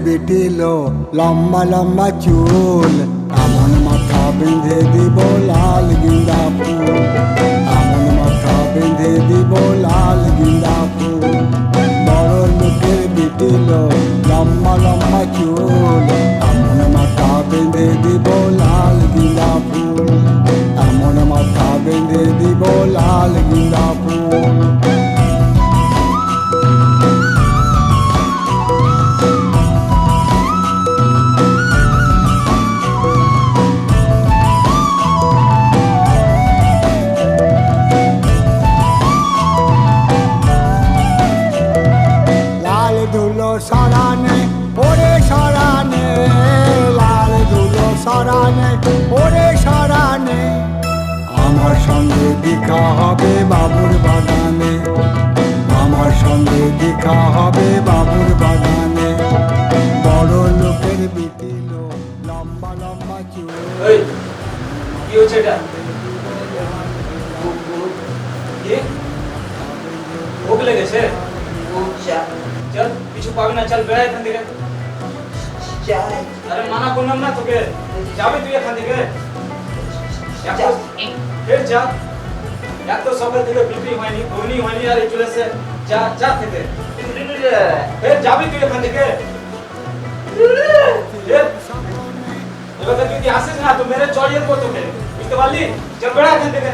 Beetle লম্বা লম্বা চুল, এমন মাথা বেঁধে দিব লাল গিন্দা ফুল, এমন মাথা বেঁধে দিব লাল গিন্দা ফুল। বড় লোকের বিটিল লম্বা লম্বা চুল, এমন মাথা বেঁধে দিব লাল গিন্দা ফুল, এমন মাথা বেঁধে দিব লাল গিন্দা ফুল। ধুলো সরানে ওরে সরানে, লাল ধুলো সরানে ওরে সরানে, আমার সঙ্গে দেখা হবে বাবুর বাগানে, আমার সঙ্গে দেখা হবে বাবুর বাগানে। বড় লোকের বিটিল লম্বা লম্বা চুল। কি হচ্ছে এটা? ভোগ লেগেছে? চল কিছু পাবি না, চল বেড়া এখান থেকে। আরে মানা করলাম না তোকে, যাবে তুই এখান থেকে। ফের যা, এক তো সকাল থেকে বিক্রি হয়নি, ঘুমনি হয়নি, আর এই চলেছে। যা যা থেকে, ফের যাবি তুই এখান থেকে। এবার যদি আসিস না তো মেরে চড়িয়ে দেবো তোকে, বুঝতে পারলি? চল বেড়া এখান থেকে।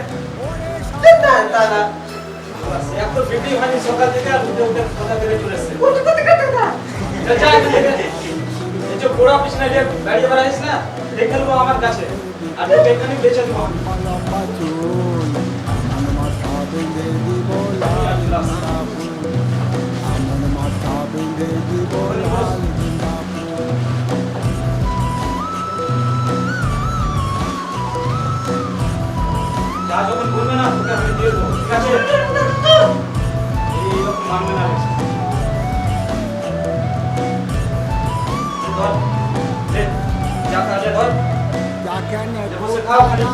এক তো বিক্রি হয়নি সকাল থেকে, আর উঠে উঠে কথা বেড়ে চলেছে। যা এখান থেকে। এই যে পোড়া পিছনে যে গাড়ি বেড়াইস না, দেখে নেবো আমার কাছে, আর তোকে এখানে বেঁচে দেবো। লম্বা চুল, এমন মাথা বেঁধে দিব লাল গিন্দা ফুল, এমন মাথা বেঁধে দিব লাল গিন্দা ফুল। যা যখন বলবে না তোকে আমি দিয়ে দেবো, ঠিক আছে? এইরকম মানবে না। ধর যা কাজে ধর, বসে খাও খালি।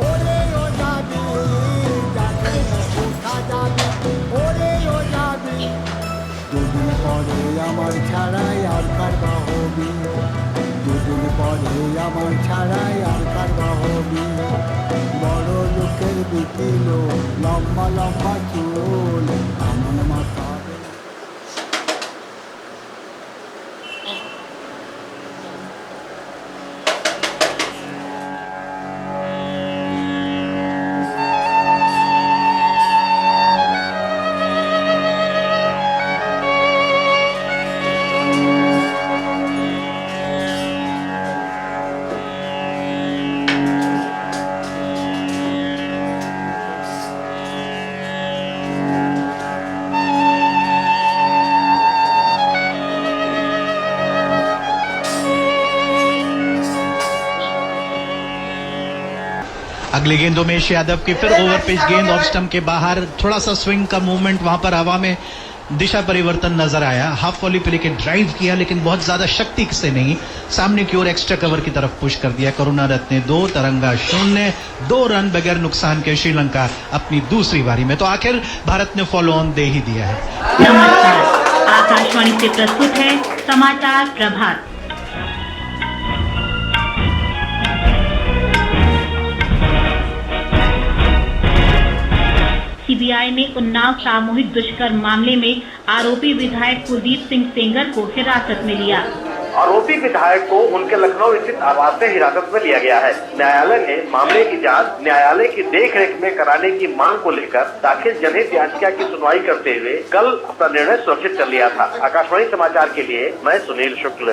ওরে ও যাবি, যাকে কোথা যাবি, ওরে ও যাবি। দুদিন পরে আমার ছাড়াই আর কারবা হবি, দুদিন পরে আমার ছাড়াই আর কারবা হবি। বড় লোকের বিটিল লম্বা লম্বা চুল, এমন মাথা। अगली गेंद उमेश यादव की, फिर ओवर पिच गेंद ऑफ स्टंप के बाहर, थोड़ा सा स्विंग का मूवमेंट वहां पर हवा में दिशा परिवर्तन नजर आया। हाफ वॉली पे लेके ड्राइव किया, लेकिन बहुत ज्यादा शक्ति से नहीं, सामने की ओर एक्स्ट्रा कवर की तरफ पुश कर दिया। करुणा रत्न ने 2, तरंगा 0, 2 रन बगैर नुकसान के श्रीलंका अपनी दूसरी बारी में। तो आखिर भारत ने फॉलो ऑन दे ही दिया है। नमस्कार, आकाशवाणी से प्रस्तुत है समाचार प्रभात। सीबीआई ने उन्नाव सामूहिक दुष्कर्म मामले में आरोपी विधायक कुलदीप सिंह सेंगर को हिरासत में लिया। आरोपी विधायक को उनके लखनऊ स्थित आवास से हिरासत में लिया गया है। न्यायालय ने मामले की जांच न्यायालय की देखरेख में कराने की मांग को लेकर दाखिल जनहित याचिका की सुनवाई करते हुए कल अपना निर्णय सुरक्षित कर लिया था। आकाशवाणी समाचार के लिए मैं सुनील शुक्ल।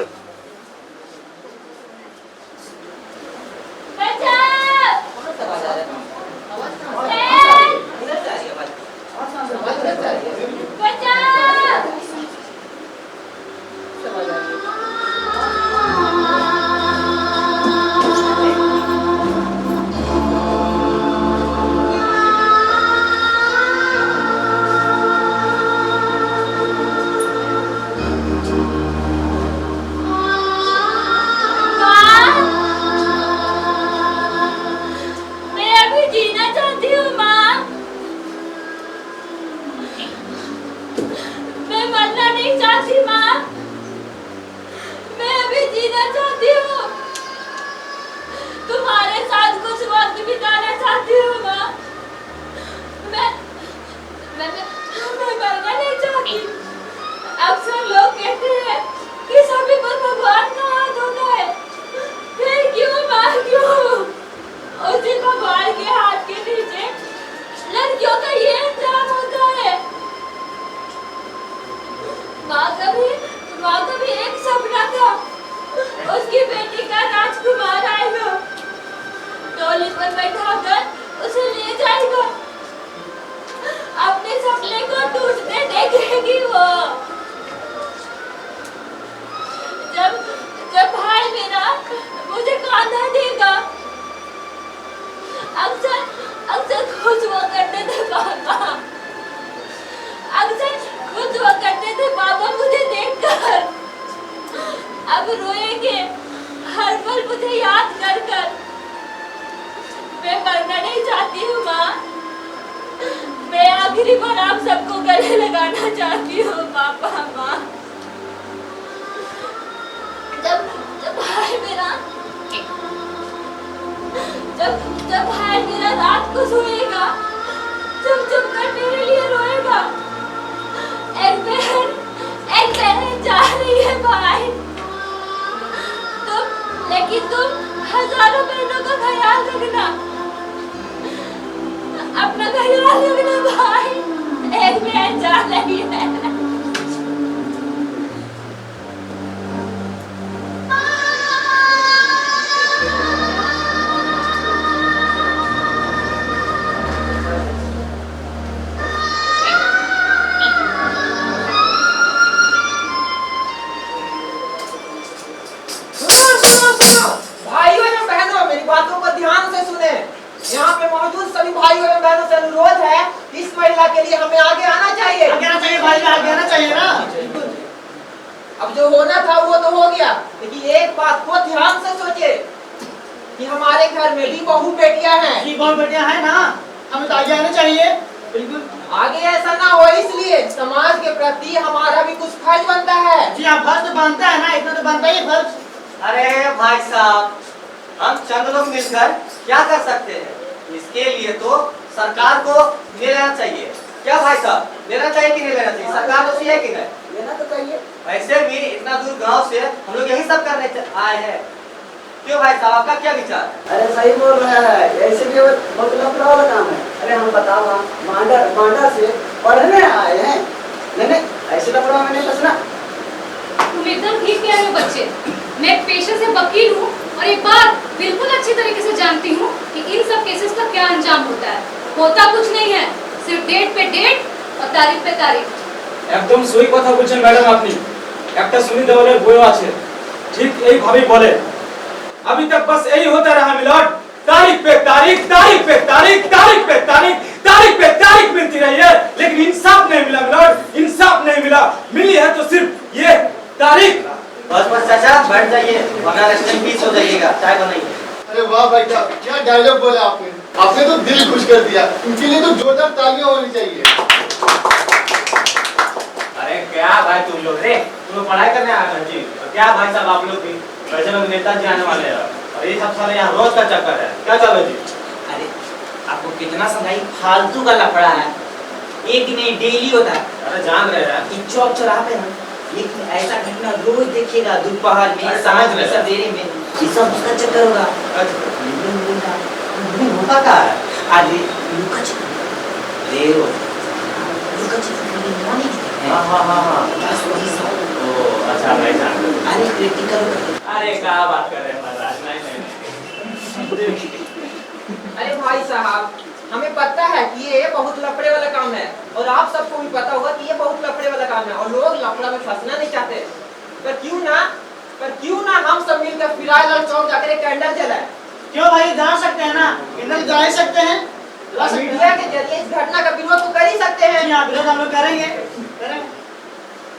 डोली पर बैठाकर उसे ले जाएगा। अपने सपने को टूटते देखेगी वो। जब भाई मेरा मुझे कांधा देगा, अक्सर खुश हुआ करते थे पापा, अक्सर खुश हुआ करते थे पापा मुझे देखकर। अब रोएंगे हर पल मुझे याद कर कर। मैं मरना नहीं चाहती हूँ माँ, मैं आखिरी बार आप सबको गले लगाना चाहती हूँ पापा माँ। जब भाई मेरा जब भाई मेरा रात को सोएगा, चुप चुप कर मेरे लिए रोएगा। एक बहन जा रही है भाई, लेकिन तुम हजारों बहनों का ख्याल रखना, अपना ख्याल रखना भाई। एक बहन जा रही है। भाइयों एवं बहनों, मेरी बातों को ध्यान से सुने। यहाँ पे मौजूद सभी भाइयों एवं बहनों से अनुरोध है, इस महिला के लिए हमें आगे आना चाहिए। आगे आना चाहिए भाई, आगे आना चाहिए ना। अब जो होना था वो तो हो गया, लेकिन एक बात को ध्यान से सोचे कि हमारे घर में भी बहू बेटियां हैं। जी बहू बेटियां हैं ना, हमें तो आगे आना चाहिए। बिल्कुल आगे ऐसा ना हो, इसलिए समाज के प्रति हमारा भी कुछ फर्ज बनता है। जी हाँ, फर्ज तो बनता है ना, इतना तो बनता ही फर्ज। अरे भाई साहब, हम चंद लोग मिलकर क्या कर सकते हैं? इसके लिए तो सरकार को ले लेना चाहिए। क्या भाई साहब, लेना चाहिए कि नहीं लेना चाहिए? सरकार तो है कि नहीं? लेना तो चाहिए। वैसे भी इतना दूर गांव से हम लोग यही सब करने आए हैं। क्यों भाई साहब, आपका क्या विचार है? अरे सही बोल रहा है, ऐसे भी मतलब वाला काम है। अरे हम बताओ, मांडा से पढ़ने आए हैं, नहीं ऐसे लफड़ा में नहीं फंसना। तुम एकदम ठीक कह रहे हो बच्चे। मैं पेशे से वकील हूँ और एक बात बिल्कुल अच्छी तरीके से जानती हूँ कि इन सब केसेस का क्या अंजाम होता है। होता कुछ नहीं है, सिर्फ डेट पे डेट और तारीख पे तारीख। एकदम सही কথা বলছেন ম্যাডাম আপনি। একটা সুনি দেওয়ালের বইও আছে, ঠিক এইভাবেই বলে। अभी तक बस यही होता रहा मिलॉर्ड, तारीख पे तारीख, तारीख पे तारीख, तारीख पे तारीख, तारीख पे तारीख मिलती रही है, लेकिन इंसाफ नहीं मिला मिलॉर्ड, इंसाफ नहीं मिला। मिली है तो सिर्फ ये तारीख। बस बस चाचा बैठ जाइए, वरना रेस्ट इन पीस हो जाइएगा। चाय बनाइए। अरे वाह भाई साहब, क्या डायलॉग बोला आपने। आपने तो दिल खुश कर दिया। इनके लिए तो जोरदार तालियां होनी चाहिए। अरे क्या भाई तुम लोग रे, तुम लोग पढ़ाई करने आए हैं जी, और क्या भाई साहब आप लोग भी वैसे लोग नेताजी आने वाले हैं, और ये सब सारे यहाँ रोज का चक्कर है। क्या चलो जी? अरे आपको कितना समझाई, फालतू का लफड़ा है, एक दिन नहीं डेली होता है। अरे जान रहे हैं, इन चौक चौराहा पे ना एक ऐसा घटना रोज देखिएगा, दोपहर में, समझ रहे हैं। सवेरे में, ये सब उसका चक्कर होगा। होता क्या है? आज लुका छिपी, अरे वो लुका छिपी हाँ, बस वही सब। ओ अच्छा भाई जान रहे हैं। अरे प्रैक्टिकल। अरे क्या बात कर रहे हैं महाराज, नहीं। अरे भाई साहब, हमें पता है कि ये बहुत लफड़े वाला काम है, और आप सबको भी पता होगा कि ये बहुत लफड़े वाला काम है, और लोग लफड़ा में फंसना नहीं चाहते। पर क्यों ना हम सब मिलकर फिराइल चौक जाकर एक कैंडल जलाएं। क्यों भाई, जा सकते हैं ना, कैंडल जला ही सकते हैं। मीडिया के जरिए इस घटना का विरोध तो कर ही सकते हैं। विरोध हम लोग करेंगे।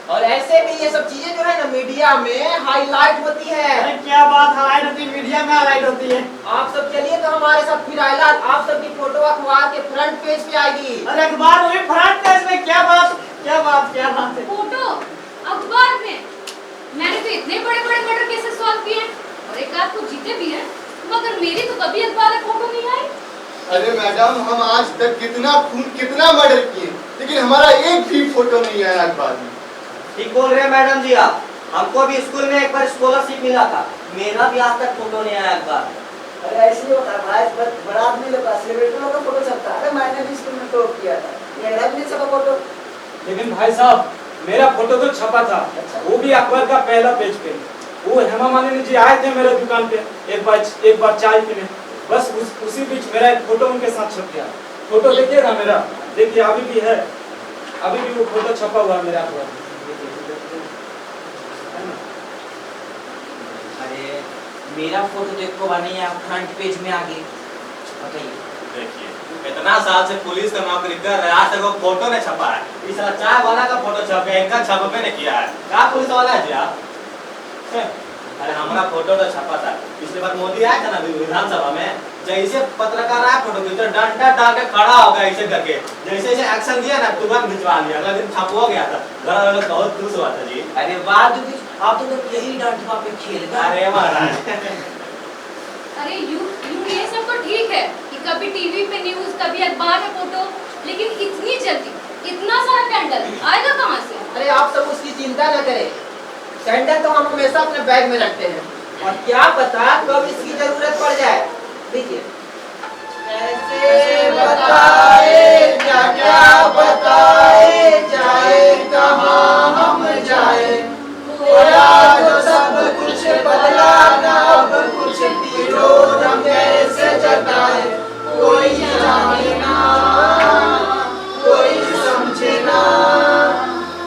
और ऐसे भी ये सब चीजें जो है ना मीडिया में हाईलाइट होती है। अरे क्या बात हाईलाइट होती है, मीडिया में हाईलाइट होती है। आप सब चलिए तो हमारे साथ फिराइल, आप सबकी फोटो अखबार के फ्रंट पेज पे आएगी। अरे अखबार में फ्रंट पेज में, क्या बात है। फोटो अखबार में? मैंने तो इतने बड़े बड़े मर्डर केसेस सॉल्व किए हैं और एक आध को जीते भी हैं, मगर मेरी तो कभी अखबार में फोटो नहीं आई। अरे मैडम, हम आज तक कितना खून कितना मर्डर किए, लेकिन हमारा एक भी फोटो नहीं आया अखबार में। ठीक बोल रहे हैं मैडम जी आप। हमको भी स्कूल में एक बार स्कॉलरशिप मिला था, मेरा भी आज तक फोटो नहीं आया अखबार। अरे ऐसे ही होता है भाई, बड़ा आदमी लोग का, सेलिब्रिटी लोग का फोटो छपता है। अरे मैंने भी स्कूल में टॉप किया था, मेरा भी नहीं छपा फोटो। लेकिन भाई साहब, मेरा फोटो तो छपा था, वो भी अखबार का पहला पेज पे। वो हेमा मालिनी जी आए थे मेरे दुकान पे एक बार चाय पीने, बस उसी बीच मेरा एक फोटो उनके साथ छप गया। फोटो देखिएगा मेरा, देखिए अभी भी है, अभी भी वो फोटो छपा हुआ है मेरे अखबार में। अरे मेरा फोटो तो एक बार नहीं है, फ्रंट पेज में आ गई। बताइए। देखिए इतना साल से पुलिस का नौकरी कर रहे, आज तक वो फोटो नहीं छपा है। इस चाय वाला का फोटो छपे, इनका छपे नहीं किया है। क्या पुलिस वाला है जी आप? अरे हमारा फोटो तो छपा था पिछली बार मोदी आया था ना विधानसभा में, जैसे पत्रकार आया फोटो खींचा डंडा डाल के खड़ा हो गया ऐसे करके, जैसे जैसे एक्शन दिया ना तुरंत भिजवा लिया, अगला दिन छप हो गया था। घर वाले लोग बहुत खुश हुआ था जी। अरे वाह दीदी, आप तो यही डांटवा पे खेल गए। अरे महाराज अरे ये सब तो ठीक है कि कभी टीवी पे न्यूज, कभी अखबार में फोटो, लेकिन इतनी जल्दी इतना सारा कैंडल आएगा कहाँ से? अरे आप सब उसकी चिंता न करें, कैंडल तो हम हमेशा अपने बैग में रखते हैं, और क्या पता कब इसकी जरूरत पड़ जाए। देखिए कैसे बताए, क्या क्या बताए, जाए कहाँ हम जाए, खोया जो सब कुछ बदला ना अब कुछ, विरोध हम कैसे जताए, कोई जाने ना, कोई समझे ना,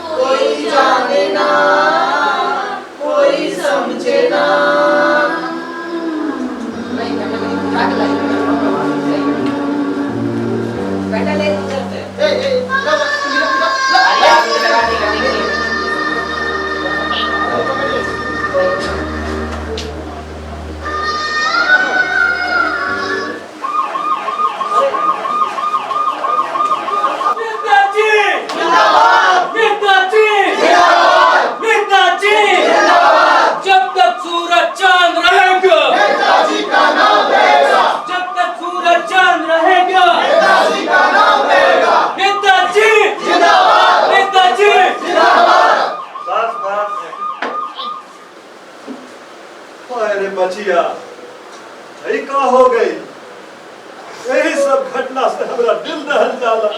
कोई जाने ना, कोई समझे ना। बेटा ले चलते। अरे आप मुझे लगा नहीं करेंगे। जब तक सूरज चांद रहेगा नेताजी का नाम रहेगा, जब तक सूरज चांद रहेगा नेताजी का नाम रहेगा, नेताजी जिंदाबाद, नेताजी जिंदाबाद। बस बस। अरे बचिया यही का हो गई, यही सब घटना से हमरा दिल दहल जाला,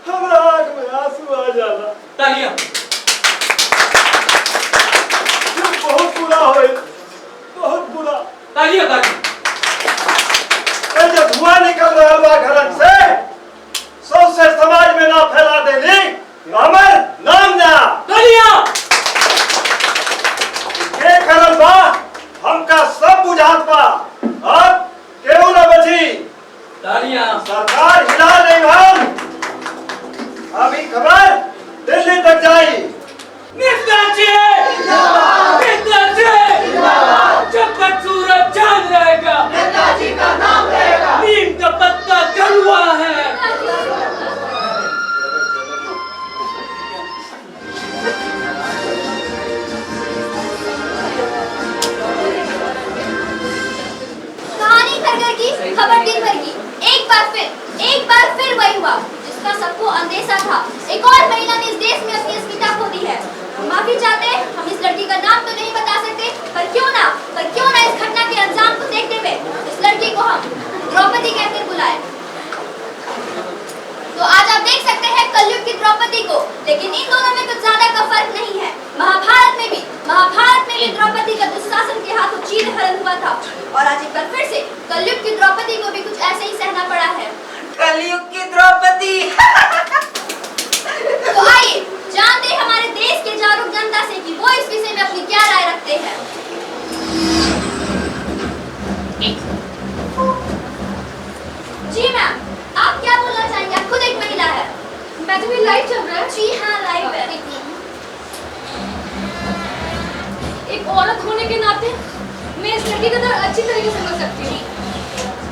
हमरा आँख में आंसू आ जाला। तालियां। बहुत बुरा होए, बहुत बुरा। तालियां तालियां। जब धुआं निकल रहा बा घरन से, सौसे समाज में ना फैला देनी, हमर नाम ना। तालियां। के करल बा हमका सब बुझात बा, अब केहू ना बची। तालियां। सरकार हिला नहीं हम, अभी खबर दिल्ली तक जाई। नेताजी नेताजी जब तक सूरज चांद रहेगा नेताजी का नाम रहेगा, नीम का पत्ता कड़वा है। कहानी घर घर की, खबर दिन भर की। एक बार फिर वही हुआ जिसका सबको अंदेशा था। एक और महिला ने इस देश में अपनी अस्मिता खो दी है। हम माफी चाहते हैं, हम इस लड़की का नाम तो नहीं बता सकते, पर क्यों ना इस घटना के अंजाम को देखते हुए इस लड़की को हम द्रौपदी कहकर बुलाए। तो आज आप देख सकते हैं कलयुग की द्रौपदी को, लेकिन इन दोनों में कुछ ज्यादा का फर्क नहीं है। महाभारत में भी द्रौपदी का दुशासन के हाथों चीरहरण हुआ था, और आज एक बार फिर से कलयुग की द्रौपदी को भी कुछ ऐसे ही सहना पड़ा है। कलयुग की द्रौपदी। तो आइए जानते हैं हमारे देश के जागरूक जनता से कि वो इस विषय में अपनी क्या राय रखते हैं। जी मैम, आप क्या बोलना चाहेंगे? आप खुद एक महिला है। मैडम ये लाइव चल रहा है? जी हाँ, लाइव है। एक औरत होने के नाते मैं इस लड़की का दर्द अच्छी तरीके से समझ सकती हूँ,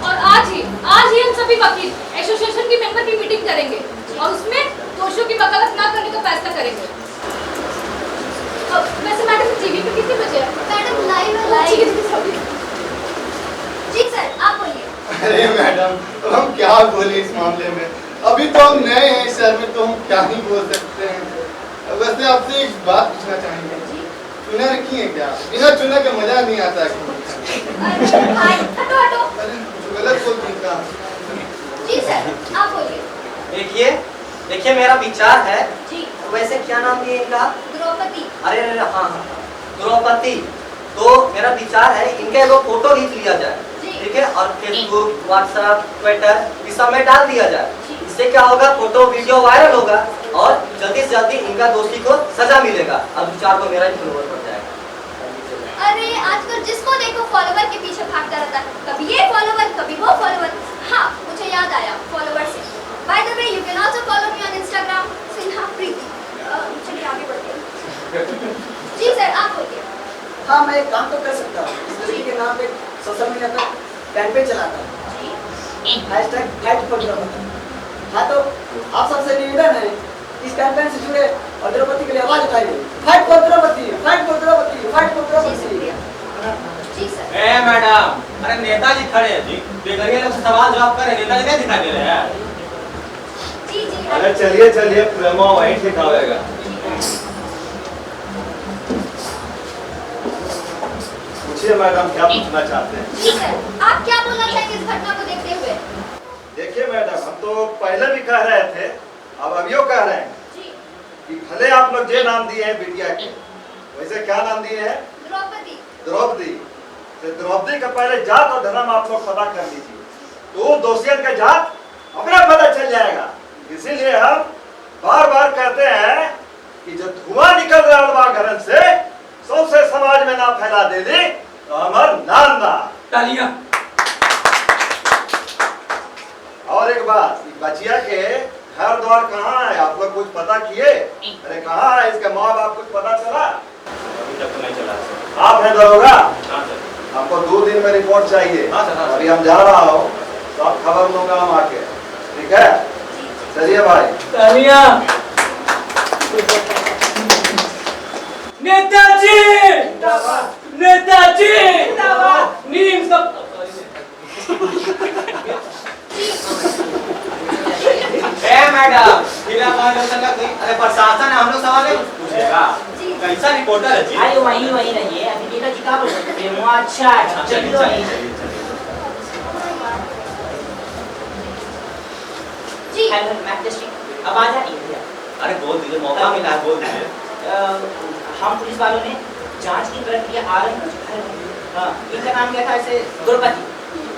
और आज ही हम सभी वकील एसोसिएशन की मेंबर की मीटिंग करेंगे और उसमें दोषियों की वकालत ना करने का फैसला करेंगे। वैसे मैडम टीवी पे कितने बजे है? मैडम लाइव है। जी सर, आप बोलिए। अरे मैडम, तो हम क्या बोले इस मामले में, अभी तो हम नए हैं इस शहर में, तो हम क्या ही बोल सकते हैं। वैसे आपसे एक बात पूछना चाहेंगे, चुना रखी है क्या? बिना चुना के मजा नहीं आता है। भाई हटो। अरे गलत बोल दी क्या? जी सर, आप बोलिए। देखिए मेरा विचार है जी। वैसे क्या नाम है इनका? द्रौपदी। अरे हाँ द्रौपदी। तो मेरा विचार है इनके दो फोटो खींच लिया जाए। जी। ठीक है, और फेसबुक, व्हाट्सएप, ट्विटर इस सब में डाल दिया जाए। इससे क्या होगा, फोटो वीडियो वायरल होगा और जल्दी से जल्दी इनका दोषी को सजा मिलेगा और 2-4 को मेरा ही फॉलोवर बढ़ जाएगा। अरे आजकल जिसको देखो फॉलोवर के पीछे भागता रहता है, कभी ये फॉलोवर कभी वो फॉलोवर। हाँ, मुझे याद आया फॉलोवर से। By the way you can also follow me on Instagram Sinha Preeti. चलिए आगे बढ़ते हैं। जी सर, आप बोलिए। हाँ, मैं एक काम तो कर सकता हूँ। इस लड़की के नाम पे सोशल मीडिया पर कैंपेन चलाता हूँ, #FightForDraupadi। हाँ, तो आप सबसे निवेदन है इस कैंपेन से जुड़े और द्रौपदी के लिए आवाज उठाइए। Fight for Draupadi, fight for Draupadi, fight for Draupadi. जी सर। ए मैडम, अरे नेताजी खड़े हैं जी, बेगरिया लोग से सवाल जवाब कर रहे हैं, नेताजी नहीं दिखाई दे रहे हैं। जी जी। अरे चलिए चलिए, प्रेमा वहीं दिखावेगा। पूछिए मैडम, क्या पूछना चाहते हैं? जी सर, आप क्या बोलना चाहेंगे इस घटना को देखते हुए? देखिए मैडम, हम तो पहले भी कह रहे थे, अब अभियो कह रहे हैं कि भले आप लोग जो नाम दिए हैं बिटिया के, वैसे क्या नाम दिए हैं? द्रौपदी। द्रौपदी। तो द्रौपदी का पहले जात और धर्म आप लोग पता कर लीजिए, तो दोषियन का जात अपना पता चल जाएगा। इसीलिए हम बार बार कहते हैं कि जो धुआं निकल रहा है घर से सबसे समाज में ना फैला दे दी तो हमार नाम ना। तालियां। और एक बात, बचिया के घर द्वार कहाँ है, आप लोग कुछ पता किए? अरे कहाँ है इसके माँ बाप, कुछ पता चला? अभी तक तो नहीं चला सर। आप है दरोगा? हाँ सर। आपको 2 दिन में रिपोर्ट चाहिए। हाँ सर, हाँ सर। अभी हम जा रहा हूँ, तो आप खबर लूंगा हम आके, ठीक है? चलिए भाई। तालियां। नेताजी, नेताजी, नीम सब। मैडम, अरे प्रशासन है, हम लोग सवाल नहीं पूछेगा। कैसा रिपोर्टर है जी? अरे वही रहिए, अभी नेताजी क्या बोल रहे हैं? अच्छा, चलिए। जी। हेलो मैजिस्ट्रेट, आवाज आ रही है? अरे बोल दीजिए, मौका मिला है, बोल दीजिए। हम पुलिस वालों ने जांच की प्रक्रिया आरंभ कर चुका है। हाँ, इनका नाम क्या था? ऐसे द्रौपदी।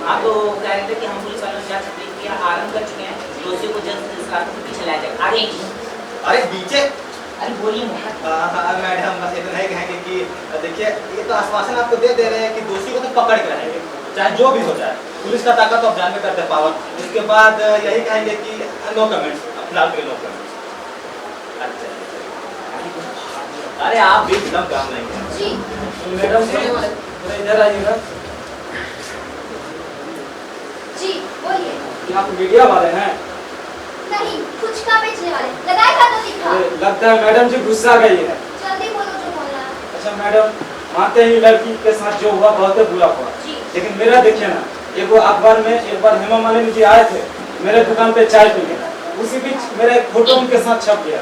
आप तो कह रहे थे कि हम पुलिस वालों ने जांच की प्रक्रिया आरंभ कर चुके हैं, दोषियों को जल्द से जल्द के पीछे लाया जाएगा। आगे अरे पीछे? अरे बोलिए मैडम, बस इतना ही कहेंगे कि देखिए, ये तो आश्वासन आपको दे रहे हैं कि दोषी को तो पकड़ के रहेंगे, चाहे जो भी हो जाए। पुलिस का ताकत तो आप जान में करते पावर। उसके बाद यही कहेंगे कि नो कमेंट्स, फिलहाल के नो कमेंट्स। अरे आप भी एकदम काम नहीं करें। जी मैडम इधर आइएगा। जी बोलिए। क्या आप मीडिया वाले हैं? नहीं, कुछ का बेचने वाले। लगाए था तो दिखा। लगता है मैडम जी गुस्सा गई है। जल्दी बोलो जो बोलना है। अच्छा मैडम, मानते ही लड़की के साथ जो हुआ बहुत बुरा हुआ, लेकिन मेरा देखिए ना, एक अखबार में एक बार हेमा मालिनी जी आए थे मेरे दुकान पे चाय पीने, उसी बीच मेरा एक फोटो उनके साथ छप गया।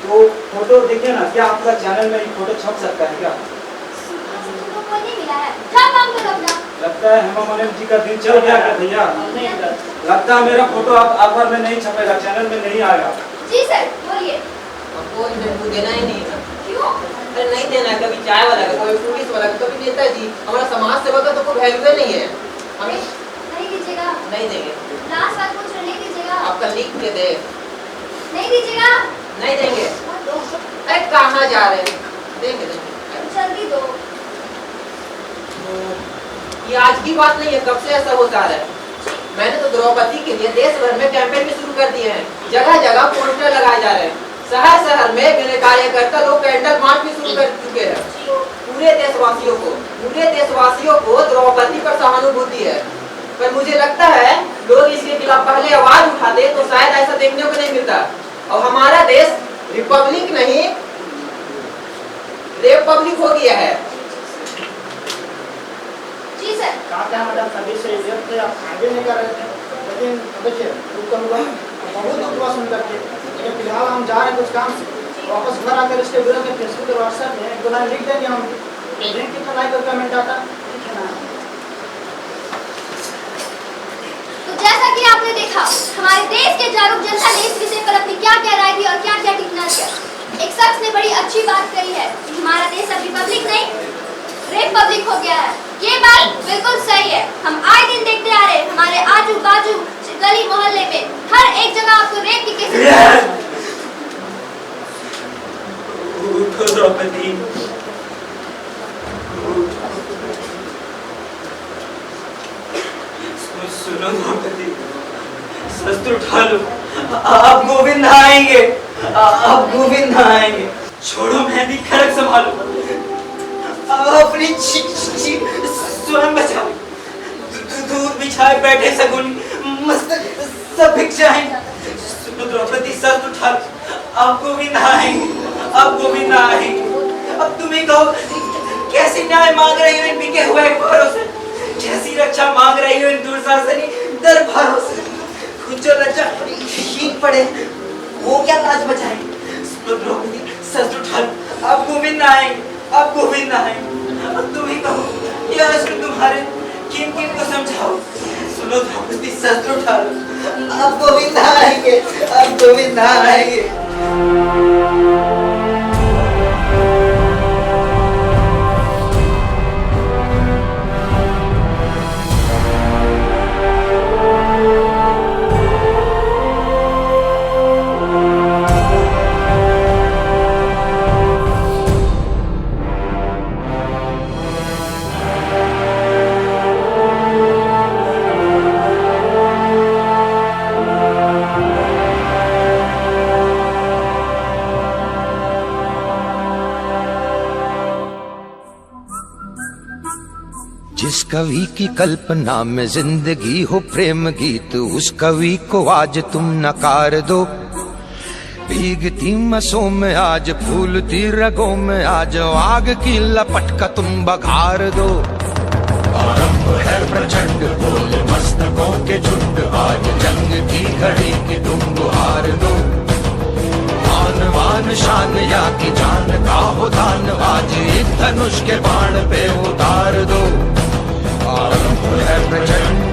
तो फोटो देखिए ना, क्या आपका चैनल में ये फोटो छप सकता है क्या? तुमको नहीं मिला है, क्या काम करो अपना? लगता है हेमा मालिनी जी का दिन चल गया क्या भैया? लगता है मेरा फोटो आप अखबार में नहीं छपेगा, चैनल में नहीं आएगा। जी सर बोलिए। हमको इंटरव्यू देना ही नहीं है। क्यों? अरे नहीं देना है, कभी चाय वाला का, कभी पुलिस वाला का, कभी नेताजी। हमारा समाज सेवा का तो कोई वैल्यू नहीं है। हमें नहीं दीजिएगा। नहीं देंगे। लास्ट बात पूछ रहे, नहीं दीजिएगा। आपका लिख के दे। नहीं दीजिएगा। नहीं देंगे। अरे कहाँ जा रहे हैं? देंगे देंगे। जल्दी दो। ये आज की बात नहीं है, कब से ऐसा होता है। मैंने तो द्रौपदी के लिए देश भर में कैंपेन भी शुरू कर दिए हैं, जगह जगह पोस्टर लगाए जा रहे हैं। शहर शहर में मेरे कार्यकर्ता लोग कैंडल मार्च भी शुरू कर चुके हैं। पूरे देशवासियों को द्रौपदी पर सहानुभूति है, पर मुझे लगता है लोग इसके खिलाफ पहले आवाज उठाते तो शायद ऐसा देखने को नहीं मिलता। और हमारा देश रिपब्लिक नहीं रिपब्लिक हो गया है। जी सर। कहा मैडम सभी से आप आगे नहीं कर रहे थे, लेकिन देखिए बहुत दुख सुन करके, लेकिन फिलहाल हम जा रहे हैं कुछ काम से, वापस घर आकर इसके विरोध में फेसबुक और व्हाट्सएप में 1-2 लाइन लिख देंगे हम। कितना लाइक और कमेंट आता है। तो जैसा कि आपने देखा, हमारे देश के जागरूक जनता ने इस विषय पर अपनी क्या क्या राय दी और क्या क्या टिप्पणी किया। एक शख्स ने बड़ी अच्छी बात कही है कि हमारा देश अब रिपब्लिक नहीं रिपब्लिक हो गया है। ये बात बिल्कुल सही है। हम आए दिन देखते आ रहे हैं, हमारे आजू बाजू गली मोहल्ले में हर एक जगह आपको रेप की केसेस। उठो द्रौपदी, सुनो द्रौपदी, शस्त्र उठा लो, अब गोविंद आएंगे, अब गोविंद आएंगे। छोड़ो मेहंदी, खड़क संभालो, अपनी स्वयं बचाओ। दूध बिछाए बैठे सगुन मस्त सब भिक्षाएं। सुनो द्रौपदी, शस्त्र उठा लो, अब गोविंद आएंगे, अब गोविंद आएंगे। अब तुम्हें कहो, कैसी न्याय मांग रही हो इन बिके हुए घोरों से, कैसी रक्षा मांग रही हो इन दुर्शासनी दरबारों से। खुद जो रक्षा हीन पड़े वो क्या लाज बचाए। सुनो द्रौपदी, शस्त्र उठा लो, अब गोविंद आएंगे, अब गोविंद आएंगे। अब तुम ही कहो, ये अश्रु तुम्हारे किन किन को समझाओ। सुनो द्रौपदी, शस्त्र उठा लो, अब गोविंद आएंगे, अब गोविंद आएंगे। जिस कवि की कल्पना में जिंदगी हो प्रेम गीत, उस कवि को आज तुम नकार दो। भीगती मसों में आज फूलती रगों में आज आग की लपट का तुम बघार दो। आरंभ है प्रचंड बोल मस्तकों के झुंड, आज जंग की घड़ी की तुम गुहार दो। मान मान शान या की जान का हो दान, आज एक धनुष के बाण पे उतार दो। आरंभ है प्रचंड